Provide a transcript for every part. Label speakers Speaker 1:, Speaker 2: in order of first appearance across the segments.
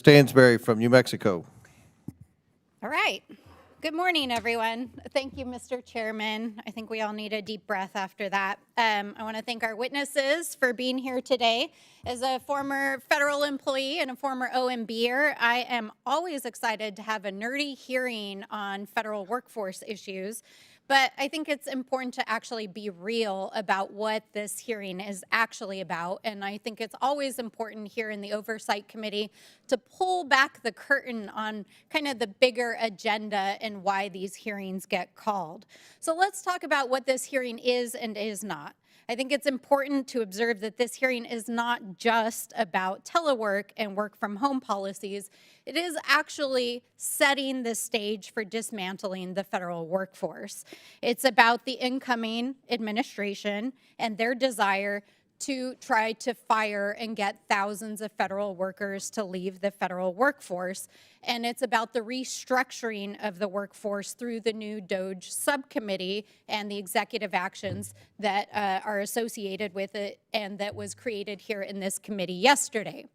Speaker 1: Stansbury from New Mexico.
Speaker 2: All right. Good morning, everyone. Thank you, Mr. Chairman. I think we all need a deep breath after that. I want to thank our witnesses for being here today. As a former federal employee and a former OMBer, I am always excited to have a nerdy hearing on federal workforce issues. But I think it's important to actually be real about what this hearing is actually about. And I think it's always important here in the Oversight Committee to pull back the curtain on kind of the bigger agenda and why these hearings get called. So let's talk about what this hearing is and is not. I think it's important to observe that this hearing is not just about telework and work from home policies. It is actually setting the stage for dismantling the federal workforce. It's about the incoming administration and their desire to try to fire and get thousands of federal workers to leave the federal workforce. And it's about the restructuring of the workforce through the new DOGE subcommittee and the executive actions that are associated with it and that was created here in this committee yesterday.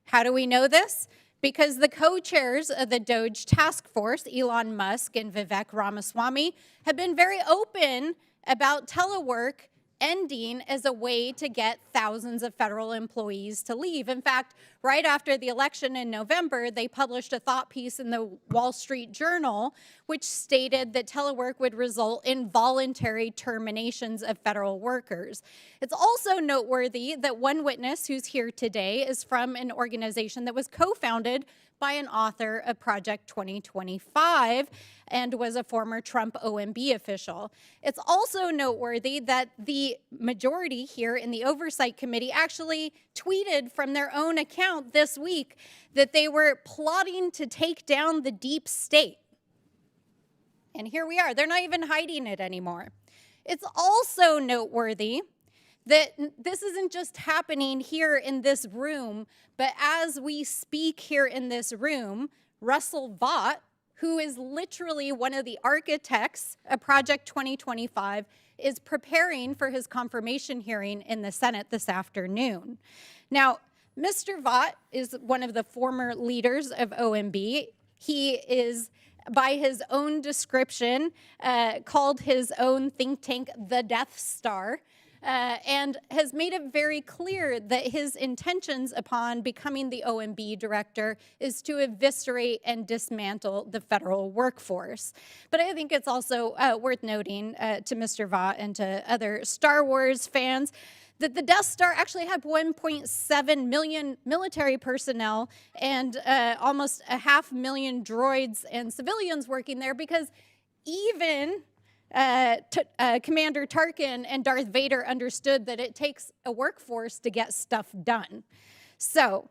Speaker 2: How do we know this? Because the co-chairs of the DOGE task force, Elon Musk and Vivek Ramaswamy, have been very open about telework ending as a way to get thousands of federal employees to leave. In fact, right after the election in November, they published a thought piece in the Wall Street Journal, which stated that telework would result in voluntary terminations of federal workers. It's also noteworthy that one witness who's here today is from an organization that was co-founded by an author of Project 2025 and was a former Trump OMB official. It's also noteworthy that the majority here in the Oversight Committee actually tweeted from their own account this week that they were plotting to take down the deep state. And here we are. They're not even hiding it anymore. It's also noteworthy that this isn't just happening here in this room, but as we speak here in this room, Russell Vought, who is literally one of the architects of Project 2025, is preparing for his confirmation hearing in the Senate this afternoon. Now, Mr. Vought is one of the former leaders of OMB. He is, by his own description, called his own think tank the Death Star. And has made it very clear that his intentions upon becoming the OMB director is to eviscerate and dismantle the federal workforce. But I think it's also worth noting to Mr. Vought and to other Star Wars fans that the Death Star actually had 1.7 million military personnel and almost 500,000 droids and civilians working there, because even Commander Tarkin and Darth Vader understood that it takes a workforce to get stuff done. So,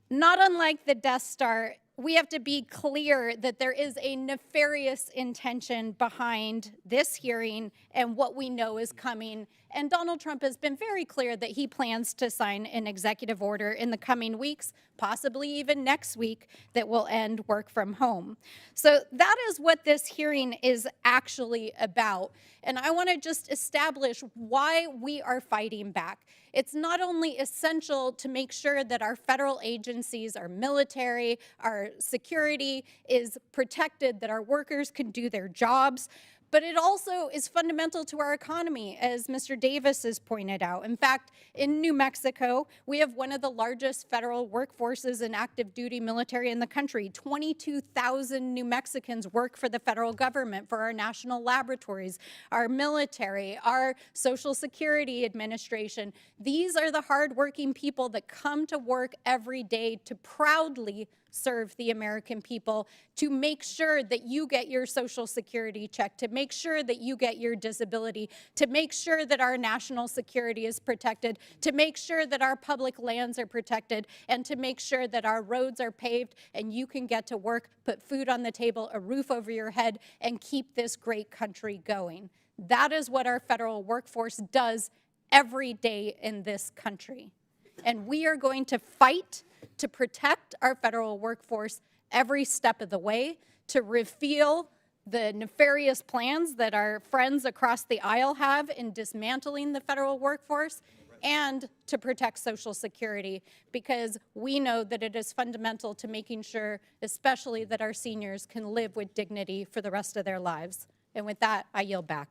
Speaker 2: not unlike the Death Star, we have to be clear that there is a nefarious intention behind this hearing and what we know is coming. And Donald Trump has been very clear that he plans to sign an executive order in the coming weeks, possibly even next week, that will end work from home. So that is what this hearing is actually about. And I want to just establish why we are fighting back. It's not only essential to make sure that our federal agencies, our military, our security is protected, that our workers can do their jobs, but it also is fundamental to our economy, as Mr. Davis has pointed out. In fact, in New Mexico, we have one of the largest federal workforces in active duty military in the country. 22,000 New Mexicans work for the federal government, for our national laboratories, our military, our Social Security Administration. These are the hardworking people that come to work every day to proudly serve the American people, to make sure that you get your Social Security check, to make sure that you get your disability, to make sure that our national security is protected, to make sure that our public lands are protected, and to make sure that our roads are paved and you can get to work, put food on the table, a roof over your head, and keep this great country going. That is what our federal workforce does every day in this country. And we are going to fight to protect our federal workforce every step of the way, to reveal the nefarious plans that our friends across the aisle have in dismantling the federal workforce, and to protect Social Security, because we know that it is fundamental to making sure, especially that our seniors can live with dignity for the rest of their lives. And with that, I yield back.